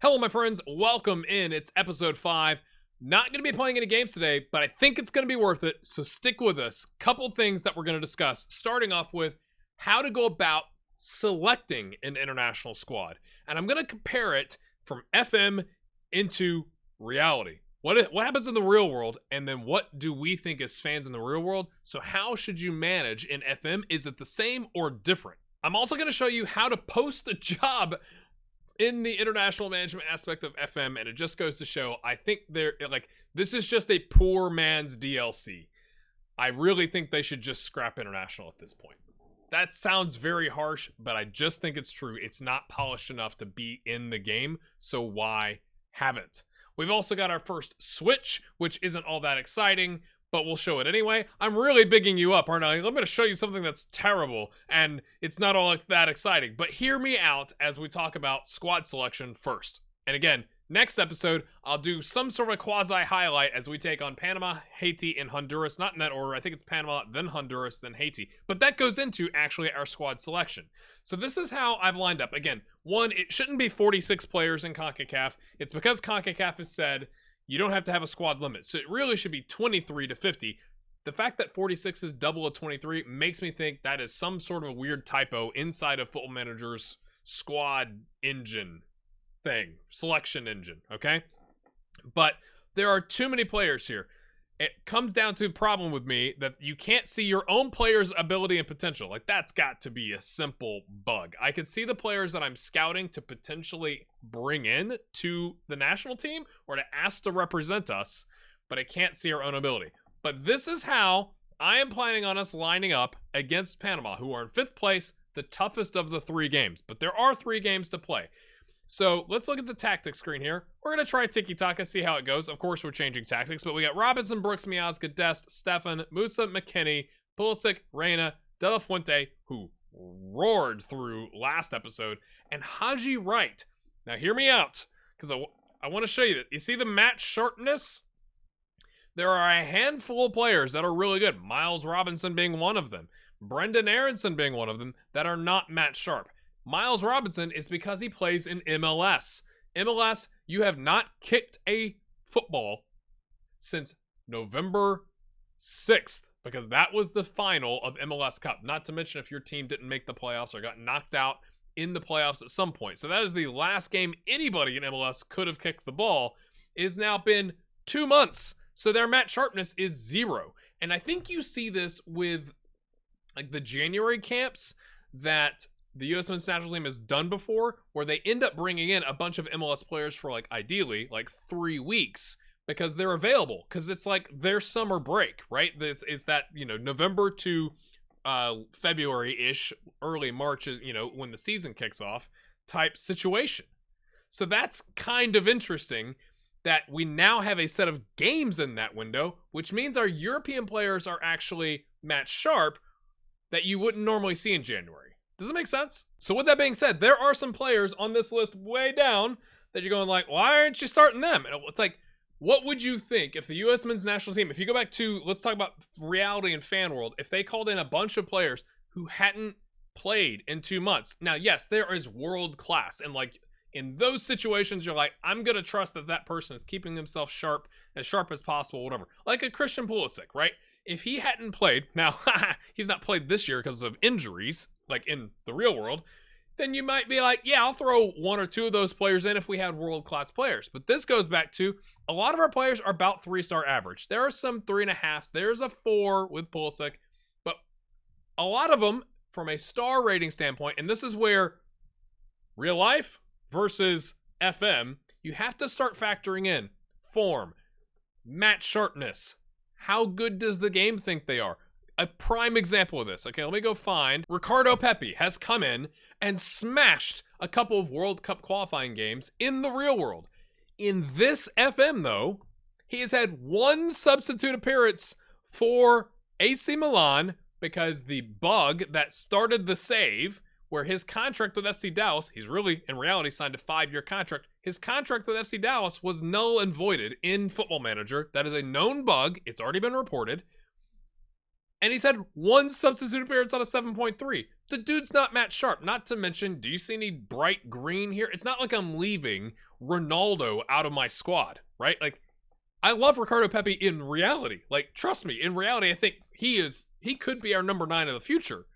Hello, my friends. Welcome in. It's episode 5. Not going to be playing any games today, but I think it's going to be worth it, so stick with us. Couple things that we're going to discuss, starting off with how to go about selecting an international squad. And I'm going to compare it from FM into reality. What happens in the real world, and then what do we think as fans in the real world? So how should you manage in FM? Is it the same or different? I'm also going to show you how to post a job in the international management aspect of FM, and it just goes to show, I think this is just a poor man's DLC. I really think they should just scrap international at this point. That sounds very harsh, but I just think it's true. It's not polished enough to be in the game, so why have it? We've also got our first switch, which isn't all that exciting, but we'll show it anyway. I'm really bigging you up, aren't I? I'm going to show you something that's terrible, and it's not all that exciting. But hear me out as we talk about squad selection first. And again, next episode, I'll do some sort of quasi-highlight as we take on Panama, Haiti, and Honduras. Not in that order. I think it's Panama, then Honduras, then Haiti. But that goes into, actually, our squad selection. So this is how I've lined up. Again, one, it shouldn't be 46 players in CONCACAF. It's because CONCACAF has said you don't have to have a squad limit. So it really should be 23 to 50. The fact that 46 is double of 23 makes me think that is some sort of weird typo inside of Football Manager's squad engine thing, selection engine, okay? But there are too many players here. It comes down to a problem with me that you can't see your own player's ability and potential. Like, that's got to be a simple bug. I can see the players that I'm scouting to potentially bring in to the national team or to ask to represent us, but I can't see our own ability. But this is how I am planning on us lining up against Panama, who are in 5th place, the toughest of the 3 games. But there are 3 games to play. So let's look at the tactics screen here. We're going to try tiki-taka, see how it goes. Of course, we're changing tactics, but we got Robinson, Brooks, Miazga, Dest, Stefan, Musa, McKinney, Pulisic, Reyna, De La Fuente, who roared through last episode, and Haji Wright. Now, hear me out, because I want to show you that. You see the match sharpness? There are a handful of players that are really good, Miles Robinson being one of them, Brendan Aronson being one of them, that are not match sharp. Miles Robinson is because he plays in MLS. MLS, you have not kicked a football since November 6th, because that was the final of MLS Cup. Not to mention if your team didn't make the playoffs or got knocked out in the playoffs at some point. So that is the last game anybody in MLS could have kicked the ball. It has now been 2 months. So their match sharpness is 0. And I think you see this with like the January camps that the U.S. men's national team has done before, where they end up bringing in a bunch of MLS players for, like, ideally, like 3 weeks because they're available. Because it's like their summer break, right? It's that, November to February-ish, early March, when the season kicks off type situation. So that's kind of interesting that we now have a set of games in that window, which means our European players are actually match sharp that you wouldn't normally see in January. Does it make sense? So with that being said, there are some players on this list way down that you're going like, why aren't you starting them? And it's like, what would you think if the U.S. men's national team, if you go back to, let's talk about reality and fan world, if they called in a bunch of players who hadn't played in 2 months? Now, yes, there is world class. And like in those situations, you're like, I'm going to trust that that person is keeping themselves sharp as possible, whatever. Like a Christian Pulisic, right? If he hadn't played, now he's not played this year because of injuries, like in the real world, then you might be like, yeah, I'll throw 1 or 2 of those players in if we had world-class players. But this goes back to, a lot of our players are about 3-star average. There are some 3.5s. There's a 4 with Pulisic. But a lot of them, from a star rating standpoint, and this is where real life versus FM, you have to start factoring in form, match sharpness. How good does the game think they are? A prime example of this, okay, let me go find. Ricardo Pepi has come in and smashed a couple of World Cup qualifying games in the real world. In this FM, though, he has had 1 substitute appearance for AC Milan because the bug that started the save, where his contract with FC Dallas, he's really, in reality, signed a 5-year contract. His contract with FC Dallas was null and voided in Football Manager. That is a known bug. It's already been reported. And he's had 1 substitute appearance on a 7.3. The dude's not match sharp. Not to mention, do you see any bright green here? It's not like I'm leaving Ronaldo out of my squad, right? Like, I love Ricardo Pepi in reality. Like, trust me, in reality, I think he could be our number 9 of the future.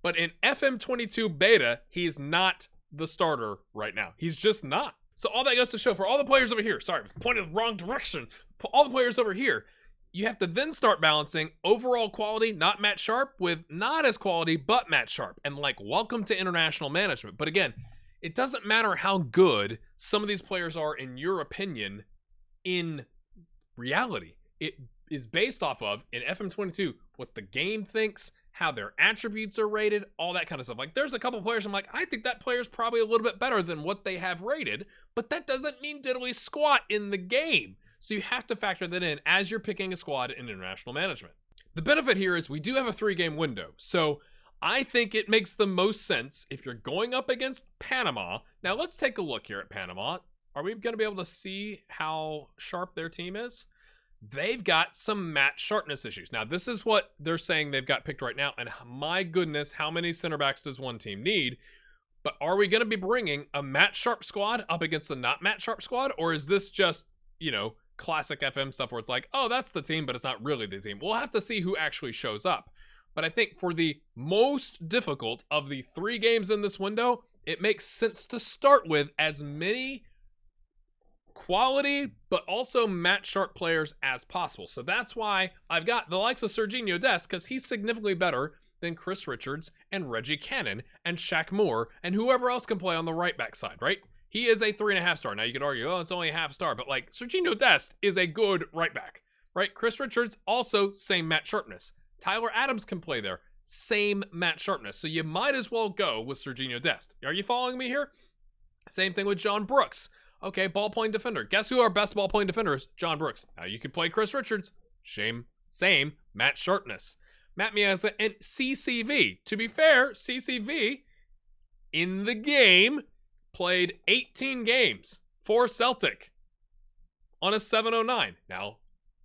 But in FM22 beta, he's not the starter right now. He's just not. So all that goes to show for all the players over here, sorry, pointed the wrong direction. All the players over here, you have to then start balancing overall quality, not Matt Sharp, with not as quality, but Matt Sharp. And like, welcome to international management. But again, it doesn't matter how good some of these players are in your opinion in reality. It is based off of, in FM22, what the game thinks, how their attributes are rated, all that kind of stuff. Like, there's a couple players I'm like, I think that player's probably a little bit better than what they have rated, but that doesn't mean diddly squat in the game. So you have to factor that in as you're picking a squad in international management. The benefit here is we do have a 3-game window. So I think it makes the most sense if you're going up against Panama. Now let's take a look here at Panama. Are we going to be able to see how sharp their team is? They've got some match sharpness issues. Now, this is what they're saying they've got picked right now, and my goodness, how many center backs does one team need? But are we going to be bringing a match sharp squad up against a not match sharp squad, or is this just, you know, classic FM stuff where it's like, oh, that's the team, but it's not really the team? We'll have to see who actually shows up. But I think for the most difficult of the 3 games in this window, it makes sense to start with as many quality, but also match sharp players as possible. So that's why I've got the likes of Serginho Dest, because he's significantly better than Chris Richards and Reggie Cannon and Shaq Moore and whoever else can play on the right back side, right? He is a 3.5 star. Now you could argue, oh, it's only a half star, but like Serginho Dest is a good right back, right? Chris Richards, also same match sharpness. Tyler Adams can play there, same match sharpness. So you might as well go with Serginho Dest. Are you following me here? Same thing with John Brooks. Okay, ball-playing defender. Guess who our best ball-playing defender is? John Brooks. Now you could play Chris Richards. Same match sharpness. Matt Miazga and CCV. To be fair, CCV in the game played 18 games for Celtic on a 709. Now,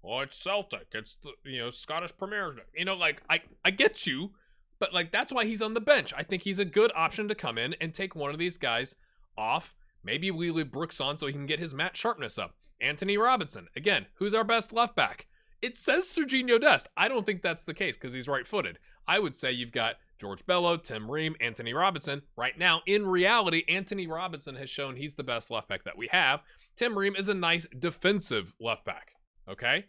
oh, it's Celtic. It's the, you know, Scottish Premier. You know, like, I get you, but like, that's why he's on the bench. I think he's a good option to come in and take one of these guys off. Maybe we leave Brooks on so he can get his match sharpness up. Anthony Robinson. Again, who's our best left back? It says Serginho Dest. I don't think that's the case because he's right-footed. I would say you've got George Bello, Tim Ream, Anthony Robinson. Right now, in reality, Anthony Robinson has shown he's the best left back that we have. Tim Ream is a nice defensive left back. Okay?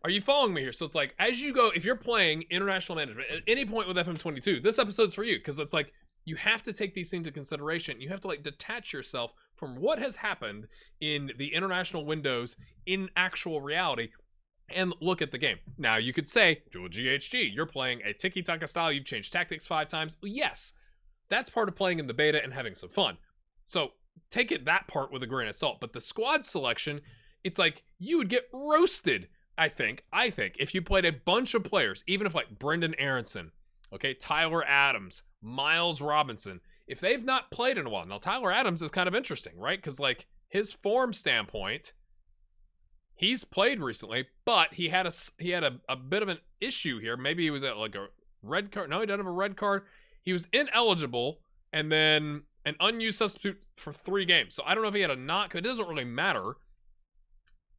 Are you following me here? So it's like, as you go, if you're playing international management at any point with FM22, this episode's for you because it's like, you have to take these things into consideration. You have to like detach yourself from what has happened in the international windows in actual reality and look at the game. Now you could say, Jewel GHG, you're playing a tiki-taka style. You've changed tactics 5 times. Well, yes, that's part of playing in the beta and having some fun. So take it that part with a grain of salt. But the squad selection, it's like you would get roasted, I think, if you played a bunch of players, even if like Brendan Aronson, okay, Tyler Adams, Miles Robinson, if they've not played in a while. Now, Tyler Adams is kind of interesting, right? Because, like, his form standpoint, he's played recently, but he had a bit of an issue here. Maybe he was at, like, a red card. No, he didn't have a red card. He was ineligible, and then an unused substitute for 3 games. So I don't know if he had a knock. It doesn't really matter.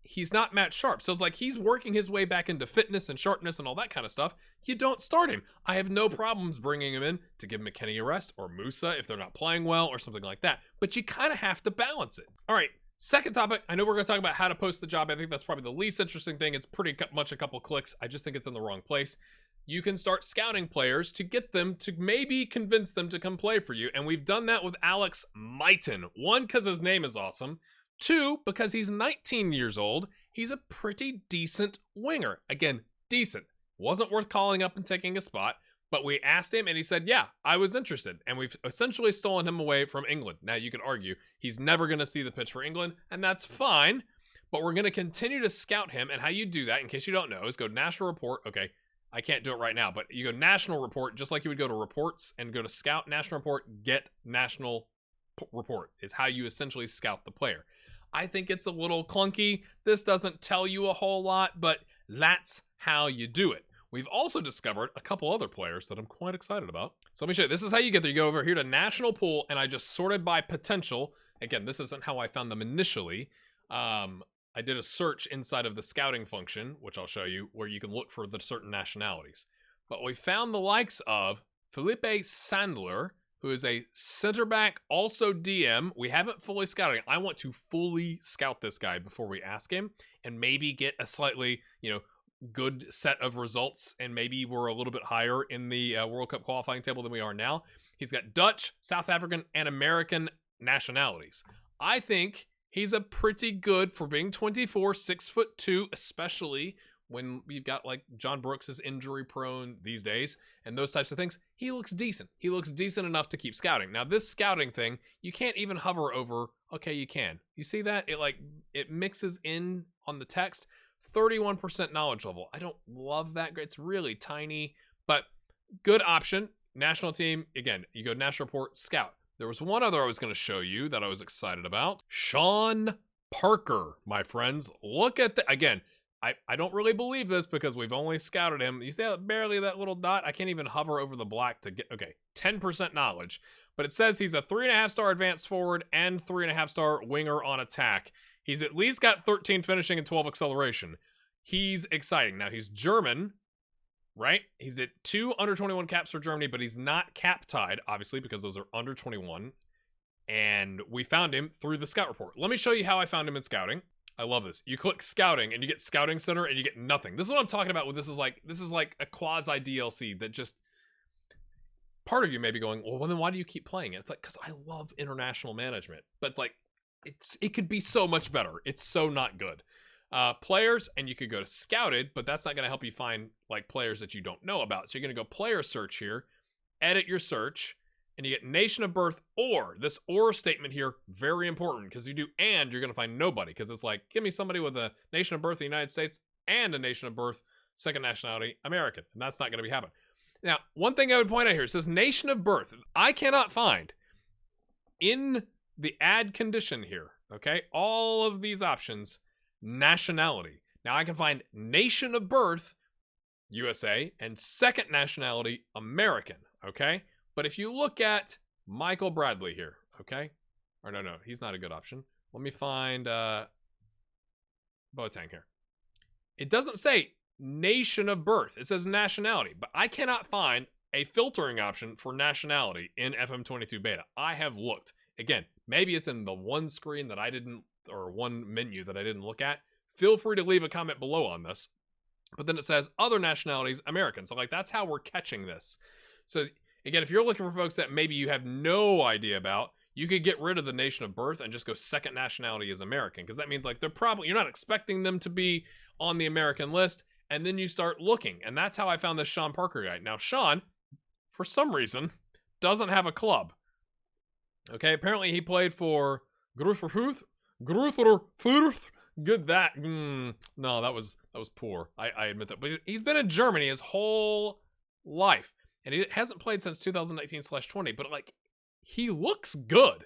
He's not Matt Sharp. So it's like he's working his way back into fitness and sharpness and all that kind of stuff. You don't start him. I have no problems bringing him in to give McKennie a rest or Musa if they're not playing well or something like that. But you kind of have to balance it. All right, second topic. I know we're going to talk about how to post the job. I think that's probably the least interesting thing. It's pretty much a couple clicks. I just think it's in the wrong place. You can start scouting players to get them to maybe convince them to come play for you. And we've done that with Alex Mighton. 1, because his name is awesome. 2, because he's 19 years old. He's a pretty decent winger. Again, decent. Wasn't worth calling up and taking a spot, but we asked him and he said, yeah, I was interested. And we've essentially stolen him away from England. Now you can argue he's never going to see the pitch for England, and that's fine, but we're going to continue to scout him. And how you do that, in case you don't know, is go National Report. Okay, I can't do it right now, but you go National Report, just like you would go to Reports and go to Scout, National Report, get National Report is how you essentially scout the player. I think it's a little clunky. This doesn't tell you a whole lot, but that's how you do it. We've also discovered a couple other players that I'm quite excited about. So let me show you. This is how you get there. You go over here to National Pool, and I just sorted by potential, Again, this isn't how I found them initially. I did a search inside of the scouting function, which I'll show you, where you can look for the certain nationalities. But we found the likes of Felipe Sandler, who is a center back, also DM. We haven't fully scouted him. I want to fully scout this guy before we ask him and maybe get a slightly, good set of results, and maybe we're a little bit higher in the World Cup qualifying table than we are now. He's got Dutch, South African, and American nationalities. I think he's a pretty good for being 24, 6'2", especially when you've got like John Brooks is injury prone these days and those types of things. He looks decent. He looks decent enough to keep scouting. Now this scouting thing, you can't even hover over. Okay, you can. You see that? It mixes in on the text. 31% knowledge level. I don't love that. It's really tiny, but good option. National team, again, you go national report, scout. There was one other I was going to show you that I was excited about. Sean Parker, my friends. Look at the, again, I don't really believe this because we've only scouted him. You see that barely that little dot? I can't even hover over the black to get, okay, 10% knowledge. But it says he's a 3.5-star advanced forward and 3.5-star winger on attack. He's at least got 13 finishing and 12 acceleration. He's exciting. Now, he's German, right? He's at 2 under-21 caps for Germany, but he's not cap-tied, obviously, because those are under 21. And we found him through the scout report. Let me show you how I found him in scouting. I love this. You click scouting, and you get scouting center, and you get nothing. This is what I'm talking about. This is like a quasi-DLC that just... Part of you may be going, well, then why do you keep playing it? It's like, because I love international management. But it's like, it could be so much better. It's so not good. Players, and you could go to scouted, but that's not going to help you find like players that you don't know about. So you're going to go player search here, edit your search, and you get nation of birth or. This or statement here, very important, because you do and, you're going to find nobody, because it's like, give me somebody with a nation of birth the United States and a nation of birth, second nationality, American. And that's not going to be happening. Now, one thing I would point out here, it says nation of birth. I cannot find in the add condition here, okay, all of these options, nationality. Now I can find nation of birth, USA, and second nationality, American, okay? But if you look at Michael Bradley here, okay? Or no, he's not a good option. Let me find Boateng here. It doesn't say nation of birth. It says nationality, but I cannot find a filtering option for nationality in FM22 beta. I have looked. Again, maybe it's in the one screen that I didn't, or one menu that I didn't look at. Feel free to leave a comment below on this. But then it says other nationalities, American. So like that's how we're catching this. So again, if you're looking for folks that maybe you have no idea about, you could get rid of the nation of birth and just go second nationality is American. Because that means like you're not expecting them to be on the American list. And then you start looking. And that's how I found this Sean Parker guy. Now Sean, for some reason, doesn't have a club. Okay, apparently he played for Grutherfurth. Good that. No, that was poor. I admit that. But he's been in Germany his whole life. And he hasn't played since 2019/20. But like, he looks good.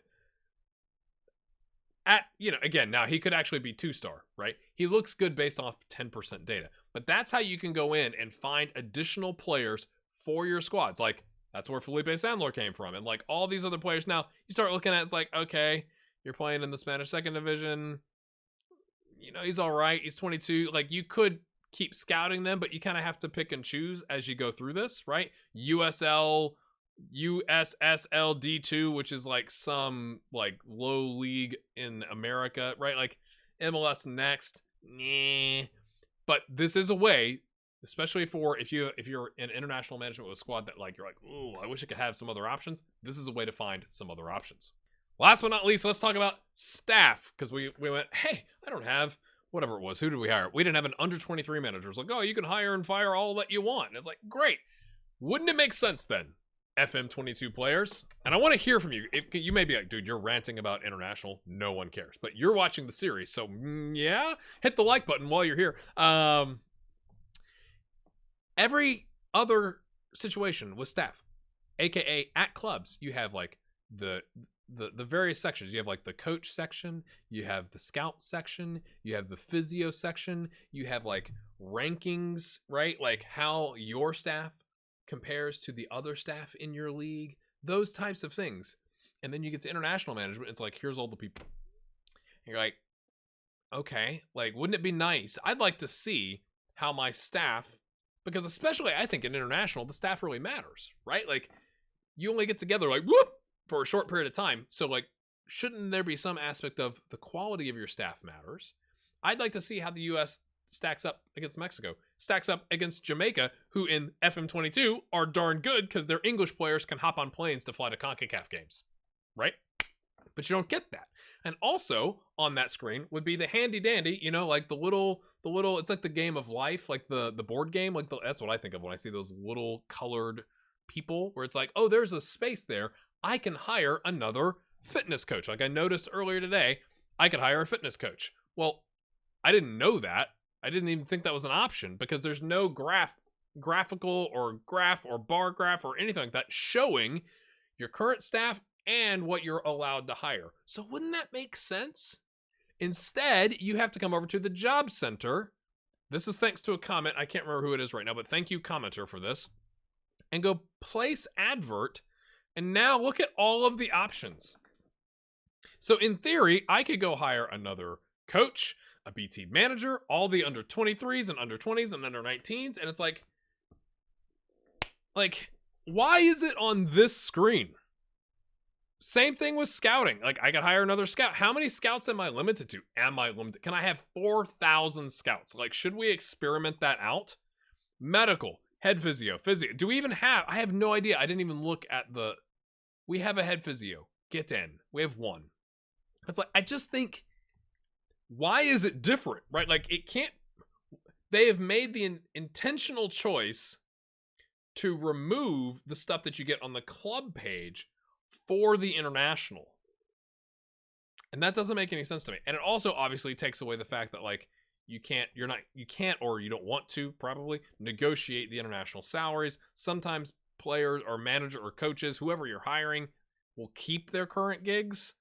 Again, now he could actually be 2-star, right? He looks good based off 10% data. But that's how you can go in and find additional players for your squads. Like, that's where Felipe Sandler came from. And like all these other players now, you start looking at it's like, okay, you're playing in the Spanish second division. He's all right. He's 22. Like, you could keep scouting them, but you kind of have to pick and choose as you go through this, right? USL D2, which is like some like low league in America, right? Like MLS Next. Nah. But this is a way, especially for if you're in international management with a squad that like you're like, ooh, I wish I could have some other options. This is a way to find some other options. Last but not least, let's talk about staff, because we went, hey, I don't have whatever it was. Who did we hire? We didn't have an under 23 manager. It's like, oh, you can hire and fire all that you want. And it's like, great. Wouldn't it make sense then? FM22 players. And I want to hear from you. You may be like, dude, you're ranting about international. No one cares. But you're watching the series. So, yeah, hit the like button while you're here. Every other situation with staff, aka at clubs, you have like the various sections. You have like the coach section, you have the scout section, you have the physio section, you have like rankings, right? Like how your staff compares to the other staff in your league, those types of things. And then you get to international management. It's like, here's all the people. And you're like, okay, like, wouldn't it be nice? I'd like to see how my staff, because especially I think in international, the staff really matters, right? Like, you only get together like, whoop, for a short period of time. So like, shouldn't there be some aspect of the quality of your staff matters? I'd like to see how the U.S. stacks up against Mexico, stacks up against Jamaica, who in FM22 are darn good because their English players can hop on planes to fly to CONCACAF games, right? But you don't get that. And also on that screen would be the handy dandy, you know, like the little, it's like the game of life, like the board game, like that's what I think of when I see those little colored people where it's like, oh, there's a space there. I can hire another fitness coach. Like I noticed earlier today, I could hire a fitness coach. Well, I didn't know that. I didn't even think that was an option because there's no graphical or graph or bar graph or anything like that showing your current staff and what you're allowed to hire. So wouldn't that make sense? Instead, you have to come over to the job center. This is thanks to a comment. I can't remember who it is right now, but thank you, commenter, for this. And go place advert. And now look at all of the options. So in theory, I could go hire another coach, a BT manager, all the under 23s and under 20s and under 19s. And it's like, why is it on this screen? Same thing with scouting. Like I could hire another scout. How many scouts am I limited to? Am I limited? Can I have 4,000 scouts? Like, should we experiment that out? Medical, head physio. Do we even have, I have no idea. I didn't even look at we have a head physio. Get in. We have one. It's like, I just think, why is it different, right? Like it can't, they have made the intentional choice to remove the stuff that you get on the club page for the international. And that doesn't make any sense to me. And it also obviously takes away the fact that like you can't or you don't want to probably negotiate the international salaries. Sometimes players or manager or coaches, whoever you're hiring, will keep their current gigs,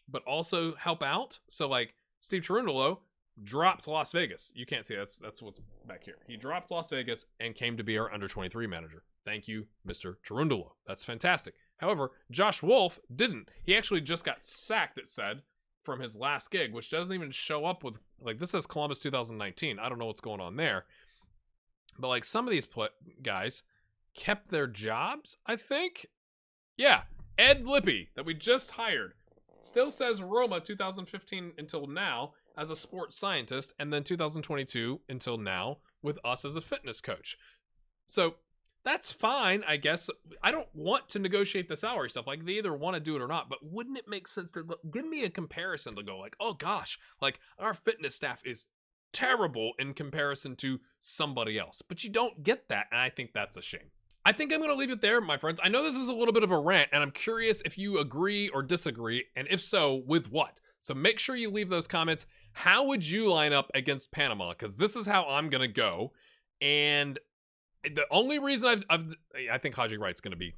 but also help out. So like Steve Cherundolo dropped Las Vegas. You can't see that's what's back here. He dropped Las Vegas and came to be our under 23 manager. Thank you, Mr. Cherundolo. That's fantastic. However, Josh Wolf didn't. He actually just got sacked, it said, from his last gig, which doesn't even show up with, like, this says Columbus 2019. I don't know what's going on there. But, like, some of these guys kept their jobs, I think. Yeah, Ed Lippy, that we just hired, still says Roma 2015 until now as a sports scientist, and then 2022 until now with us as a fitness coach. So that's fine, I guess. I don't want to negotiate the salary stuff. Like, they either want to do it or not, but wouldn't it make sense to give me a comparison to go like, oh gosh, like our fitness staff is terrible in comparison to somebody else. But you don't get that, and I think that's a shame. I think I'm going to leave it there, my friends. I know this is a little bit of a rant, and I'm curious if you agree or disagree, and if so, with what? So make sure you leave those comments. How would you line up against Panama? Because this is how I'm going to go. And the only reason I think Haji Wright's going to be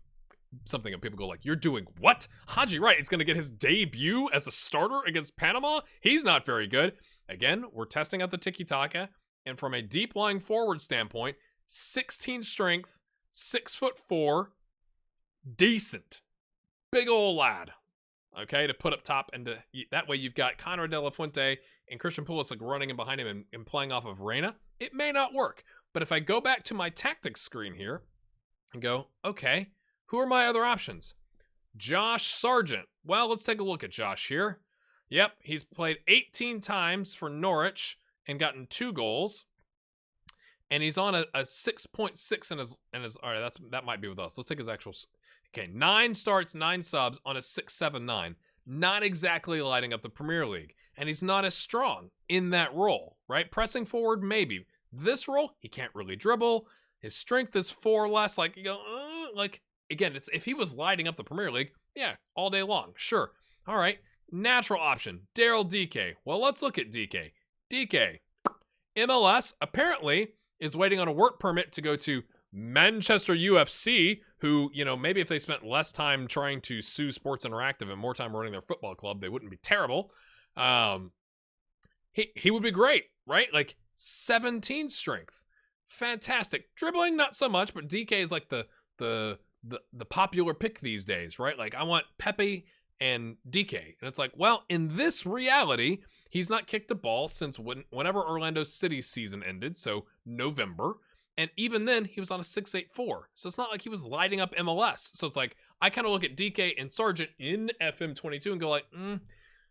something that people go like, you're doing what? Haji Wright is going to get his debut as a starter against Panama? He's not very good. Again, we're testing out the tiki-taka. And from a deep lying forward standpoint, 16 strength, 6'4", decent, big old lad. Okay, to put up top, and that way you've got Conrad De La Fuente and Christian Pulisic running in behind him and playing off of Reyna. It may not work, but if I go back to my tactics screen here and go, okay, who are my other options? Josh Sargent. Well, let's take a look at Josh here. Yep, he's played 18 times for Norwich and gotten 2 goals. And he's on a 6.6 in his all right, that might be with us. Let's take his actual. Okay, 9 starts, 9 subs on a 6.79. Not exactly lighting up the Premier League. And he's not as strong in that role, right? Pressing forward, maybe. This role, he can't really dribble. His strength is 4 less. Like, you go, like, again, it's if he was lighting up the Premier League, yeah, all day long. Sure. All right. Natural option, Daryl DK. Well, let's look at DK. DK, MLS, apparently is waiting on a work permit to go to Manchester UFC, who, you know, maybe if they spent less time trying to sue Sports Interactive and more time running their football club, they wouldn't be terrible. He would be great, right? Like 17 strength. Fantastic. Dribbling, not so much, but DK is like the the popular pick these days, right? Like, I want Pepe and DK. And it's like, well, in this reality, he's not kicked a ball since whenever Orlando City's season ended, so November. And even then, he was on a 6.84. So it's not like he was lighting up MLS. So it's like, I kind of look at DK and Sargent in FM22 and go like,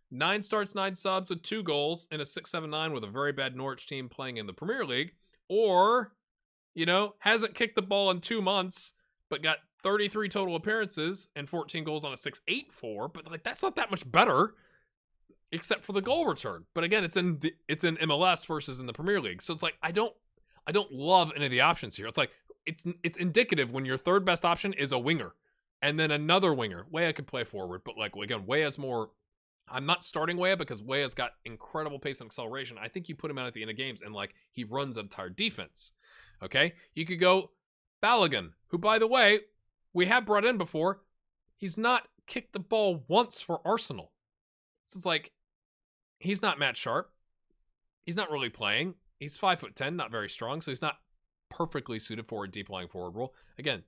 9 starts, 9 subs with 2 goals in a 6.79 with a very bad Norwich team playing in the Premier League. Or, hasn't kicked the ball in 2 months, but got 33 total appearances and 14 goals on a 6.84. But like, that's not that much better, except for the goal return. But again, it's in MLS versus in the Premier League. So it's like, I don't love any of the options here. It's like, it's indicative when your third best option is a winger and then another winger. Weah could play forward, but like, again, Weah's more, I'm not starting Weah because Weah's got incredible pace and acceleration. I think you put him out at the end of games and like, he runs an entire defense. Okay. You could go Balogun, who, by the way, we have brought in before. He's not kicked the ball once for Arsenal. So it's like, he's not Matt Sharp. He's not really playing. He's 5'10", not very strong, so he's not perfectly suited for a deep lying forward role. Again,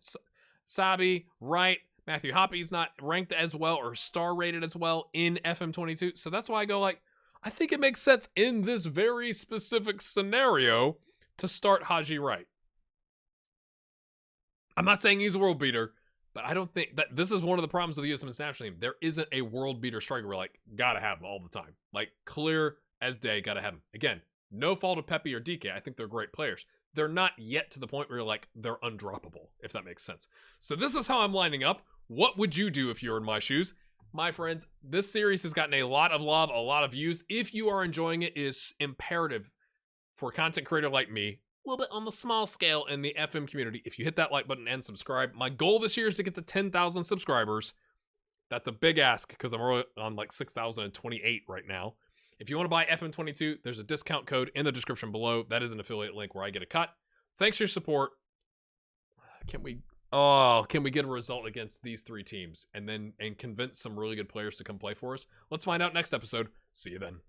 Sabi, Wright, Matthew Hoppy's not ranked as well or star rated as well in FM22. So that's why I go like, I think it makes sense in this very specific scenario to start Haji Wright. I'm not saying he's a world beater, but I don't think that this is one of the problems with the U.S. Men's national team. There isn't a world beater striker we're like, gotta have him all the time. Like, clear as day, gotta have him. Again, no fault of Pepe or DK. I think they're great players. They're not yet to the point where you're like, they're undroppable, if that makes sense. So this is how I'm lining up. What would you do if you were in my shoes? My friends, this series has gotten a lot of love, a lot of views. If you are enjoying it, it is imperative for a content creator like me, a little bit on the small scale in the FM community, if you hit that like button and subscribe. My goal this year is to get to 10,000 subscribers. That's a big ask because I'm already on like 6,028 right now. If you want to buy FM22, there's a discount code in the description below. That is an affiliate link where I get a cut. Thanks for your support. Can we get a result against these 3 teams and convince some really good players to come play for us? Let's find out next episode. See you then.